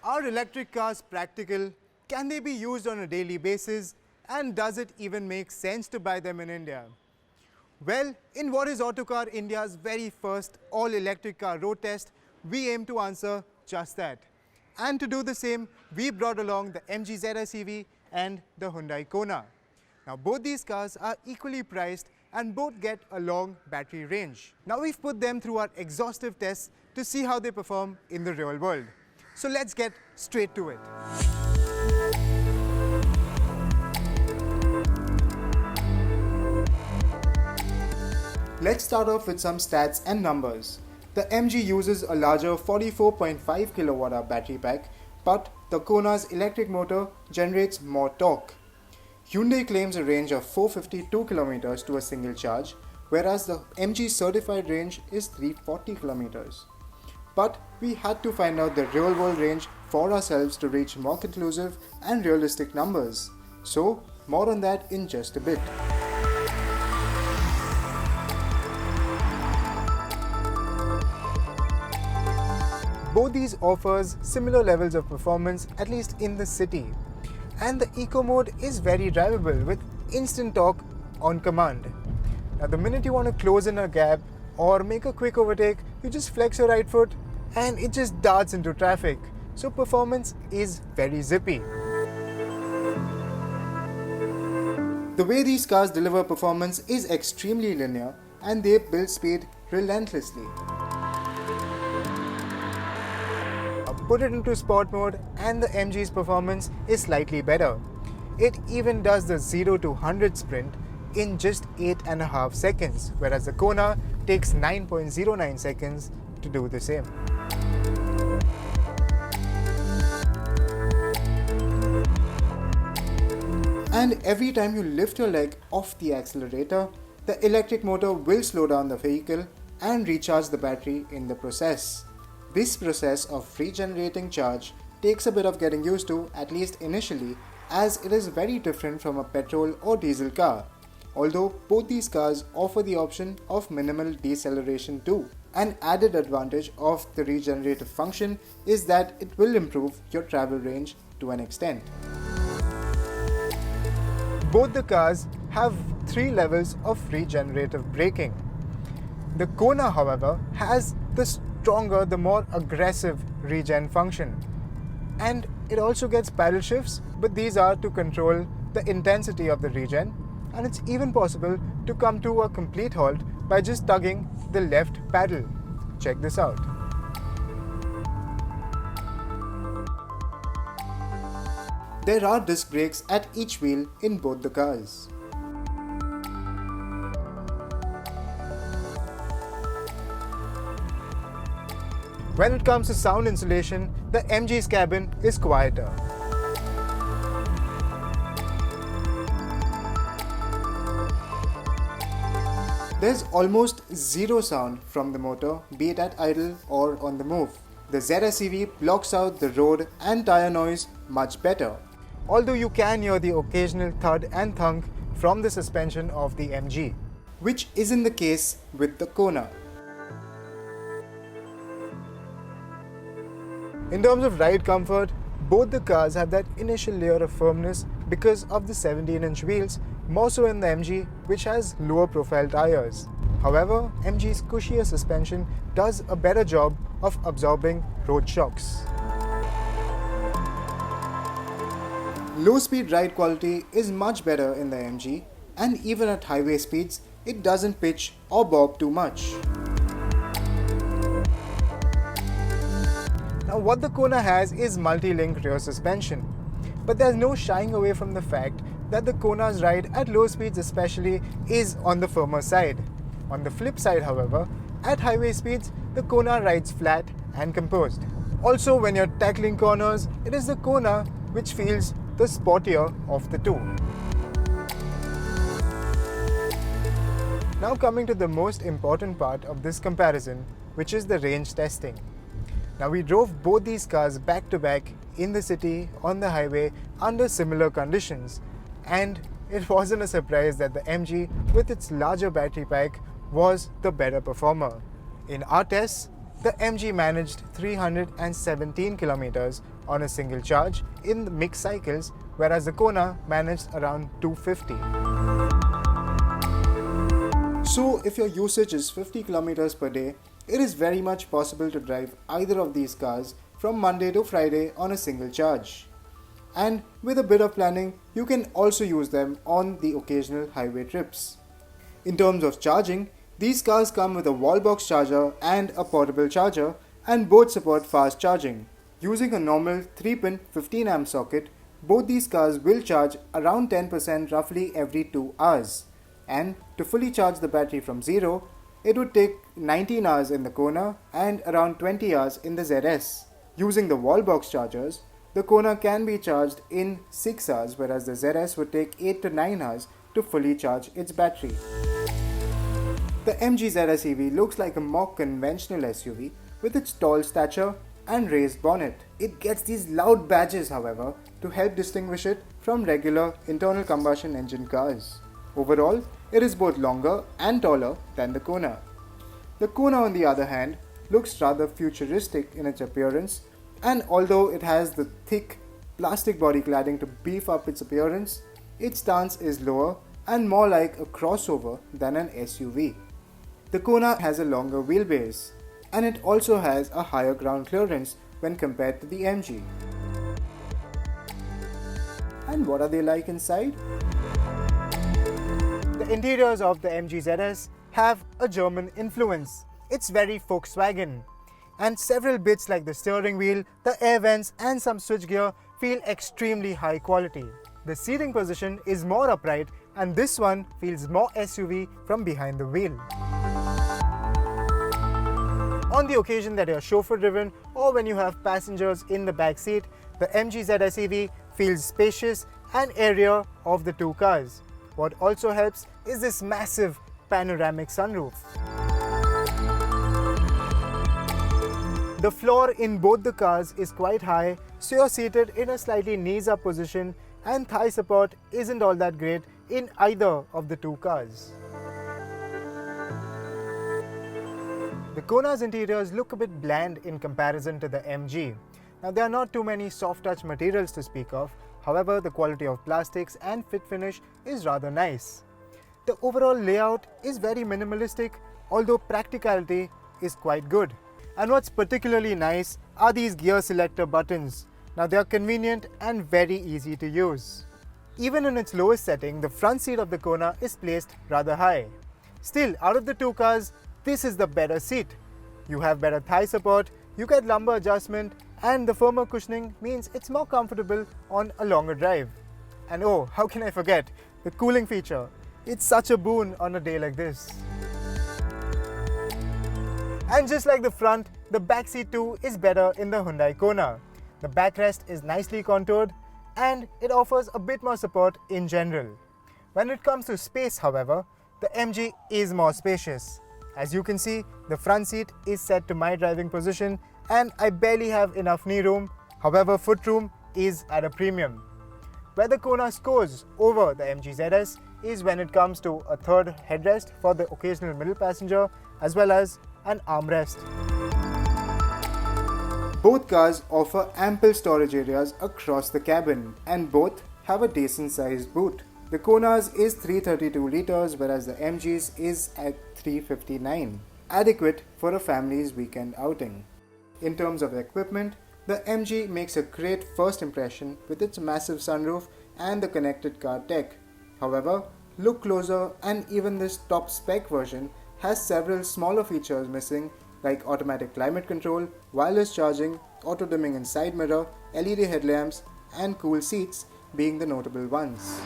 Are electric cars practical? Can they be used on a daily basis? And does it even make sense to buy them in India? Well, in what is Autocar India's very first all-electric car road test, we aim to answer just that. And to do the same, we brought along the MG ZS and the Hyundai Kona. Now both these cars are equally priced and both get a long battery range. Now we've put them through our exhaustive tests to see how they perform in the real world. So let's get straight to it. Let's start off with some stats and numbers. The MG uses a larger 44.5 kWh battery pack, but the Kona's electric motor generates more torque. Hyundai claims a range of 452 km to a single charge, whereas the MG's certified range is 340 km. But we had to find out the real-world range for ourselves to reach more conclusive and realistic numbers. So, more on that in just a bit. Both these offers similar levels of performance, at least in the city. And the Eco mode is very drivable with instant torque on command. Now the minute you want to close in a gap or make a quick overtake, you just flex your right foot and it just darts into traffic. So performance is very zippy. The way these cars deliver performance is extremely linear and they build speed relentlessly. Put it into sport mode and the MG's performance is slightly better. It even does the 0 to 100 sprint in just 8.5 seconds, whereas the Kona takes 9.09 seconds to do the same. And every time you lift your leg off the accelerator, the electric motor will slow down the vehicle and recharge the battery in the process. This process of regenerating charge takes a bit of getting used to, at least initially, as it is very different from a petrol or diesel car. Although both these cars offer the option of minimal deceleration too. An added advantage of the regenerative function is that it will improve your travel range to an extent. Both the cars have 3 levels of regenerative braking. The Kona, however, has the stronger, the more aggressive regen function. And it also gets paddle shifts, but these are to control the intensity of the regen, and it's even possible to come to a complete halt by just tugging the left paddle. Check this out. There are disc brakes at each wheel in both the cars. When it comes to sound insulation, the MG's cabin is quieter. There's almost zero sound from the motor, be it at idle or on the move. The ZS blocks out the road and tire noise much better, although you can hear the occasional thud and thunk from the suspension of the MG, which isn't the case with the Kona. In terms of ride comfort, both the cars have that initial layer of firmness because of the 17-inch wheels, more so in the MG, which has lower profile tires. However, MG's cushier suspension does a better job of absorbing road shocks. Low-speed ride quality is much better in the MG, and even at highway speeds, it doesn't pitch or bob too much. Now what the Kona has is multi-link rear suspension, but there's no shying away from the fact that the Kona's ride at low speeds especially is on the firmer side. On the flip side, however, at highway speeds, the Kona rides flat and composed. Also, when you're tackling corners, it is the Kona which feels the sportier of the two. Now coming to the most important part of this comparison, which is the range testing. Now we drove both these cars back to back in the city, on the highway, under similar conditions, and it wasn't a surprise that the MG with its larger battery pack was the better performer. In our tests, the MG managed 317 kilometers on a single charge in the mixed cycles, whereas the Kona managed around 250. So if your usage is 50 kilometers per day, it is very much possible to drive either of these cars from Monday to Friday on a single charge. And with a bit of planning, you can also use them on the occasional highway trips. In terms of charging, these cars come with a wall box charger and a portable charger, and both support fast charging. Using a normal 3-pin 15 amp socket, both these cars will charge around 10% roughly every 2 hours. And to fully charge the battery from zero, it would take 19 hours in the Kona and around 20 hours in the ZS. Using the wall box chargers, the Kona can be charged in 6 hours, whereas the ZS would take 8 to 9 hours to fully charge its battery. The MG ZS EV looks like a more conventional SUV with its tall stature and raised bonnet. It gets these loud badges, however, to help distinguish it from regular internal combustion engine cars. Overall, it is both longer and taller than the Kona. The Kona, on the other hand, looks rather futuristic in its appearance, and although it has the thick plastic body cladding to beef up its appearance, its stance is lower and more like a crossover than an SUV. The Kona has a longer wheelbase, and it also has a higher ground clearance when compared to the MG. And what are they like inside? The interiors of the MG ZS have a German influence. It's very Volkswagen. And several bits like the steering wheel, the air vents and some switchgear feel extremely high quality. The seating position is more upright, and this one feels more SUV from behind the wheel. On the occasion that you're chauffeur driven or when you have passengers in the back seat, the MG ZS EV feels spacious and airier of the two cars. What also helps is this massive panoramic sunroof. The floor in both the cars is quite high, so you're seated in a slightly knees up position, and thigh support isn't all that great in either of the two cars. The Kona's interiors look a bit bland in comparison to the MG. Now, there are not too many soft touch materials to speak of, however the quality of plastics and fit finish is rather nice. The overall layout is very minimalistic, although practicality is quite good. And what's particularly nice are these gear selector buttons. Now, they are convenient and very easy to use. Even in its lowest setting, the front seat of the Kona is placed rather high. Still, out of the two cars, this is the better seat. You have better thigh support, you get lumbar adjustment, and the firmer cushioning means it's more comfortable on a longer drive. And oh, how can I forget the cooling feature? It's such a boon on a day like this. And just like the front, the back seat too is better in the Hyundai Kona. The backrest is nicely contoured and it offers a bit more support in general. When it comes to space, however, the MG is more spacious. As you can see, the front seat is set to my driving position and I barely have enough knee room. However, footroom is at a premium. Where the Kona scores over the MG ZS is when it comes to a third headrest for the occasional middle passenger, as well as an armrest. Both cars offer ample storage areas across the cabin, and both have a decent sized boot. The Kona's is 332 litres, whereas the MG's is at 359, adequate for a family's weekend outing. In terms of equipment, the MG makes a great first impression with its massive sunroof and the connected car tech. However, look closer and even this top spec version has several smaller features missing, like automatic climate control, wireless charging, auto dimming and side mirror, LED headlamps and cool seats being the notable ones.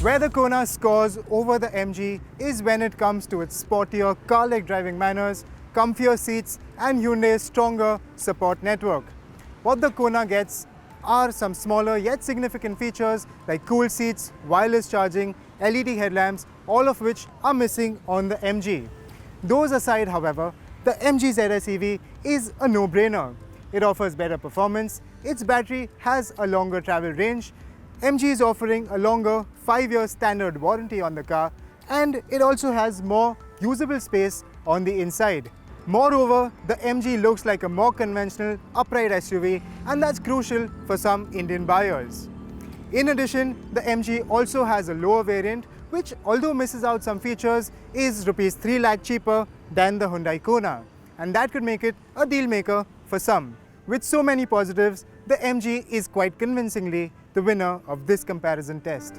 Where the Kona scores over the MG is when it comes to its sportier car-like driving manners, comfier seats and Hyundai's stronger support network. What the Kona gets are some smaller yet significant features like cool seats, wireless charging, LED headlamps, all of which are missing on the MG. Those aside, however, the MG ZS EV is a no-brainer. It offers better performance, its battery has a longer travel range, MG is offering a longer 5-year standard warranty on the car, and it also has more usable space on the inside. Moreover, the MG looks like a more conventional upright SUV, and that's crucial for some Indian buyers. In addition, the MG also has a lower variant which, although misses out some features, is Rs 3 lakh cheaper than the Hyundai Kona, and that could make it a deal maker for some. With so many positives, the MG is quite convincingly the winner of this comparison test.